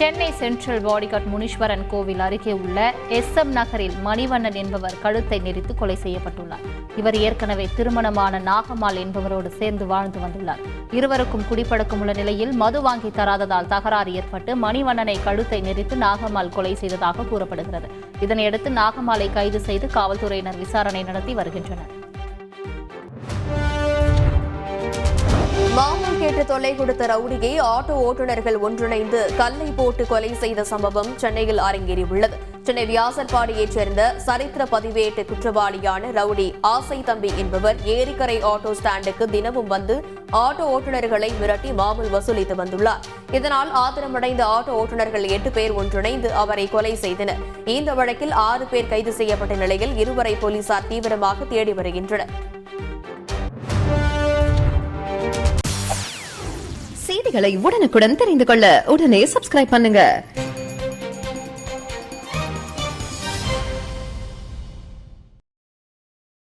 Chennai central bodyguard Muneeswaran கோவில் அருகே உள்ள SM நகரில் மணிவண்ணன் என்பவர் கழுத்தை நெரித்து கொலை செய்யப்பட்டுள்ளார். இவர் ஏற்கனவே திருமணமான நாகம்மாள் என்பவரோடு சேர்ந்து வாழ்ந்து வந்துள்ளார். இருவருக்கும் குடிப்பழக்கம் உள்ள நிலையில் மது வாங்கி தராததால் தகராறு ஏற்பட்டு மணிவண்ணனை கழுத்தை நெரித்து நாகம்மாள் கொலை செய்ததாக கூறப்படுகிறது. இதனையடுத்து நாகம்மாளை கைது செய்து காவல்துறையினர் விசாரணை நடத்தி வருகின்றனர். மாமூல் கேட்டு தொல்லை கொடுத்த ரவுடியை ஆட்டோ ஓட்டுநர்கள் ஒன்றிணைந்து கல்லை போட்டு கொலை செய்த சம்பவம் சென்னையில் அரங்கேறியுள்ளது. சென்னை வியாசர்பாடியைச் சேர்ந்த சரித்திர பதிவேட்டு குற்றவாளியான ரவுடி ஆசை தம்பி என்பவர் ஏரிக்கரை ஆட்டோ ஸ்டாண்டுக்கு தினமும் வந்து ஆட்டோ ஓட்டுநர்களை மிரட்டி மாமூல் வசூலித்து வந்துள்ளார். இதனால் ஆத்திரமடைந்த ஆட்டோ ஓட்டுநர்கள் 8 பேர் ஒன்றிணைந்து அவரை கொலை செய்தனர். இந்த வழக்கில் 6 பேர் கைது செய்யப்பட்ட நிலையில் இருவரை போலீசார் தீவிரமாக தேடி வருகின்றனர். செய்திகளை உடனுக்குடன் தெரிந்து கொள்ள உடனே சப்ஸ்கிரைப் பண்ணுங்க.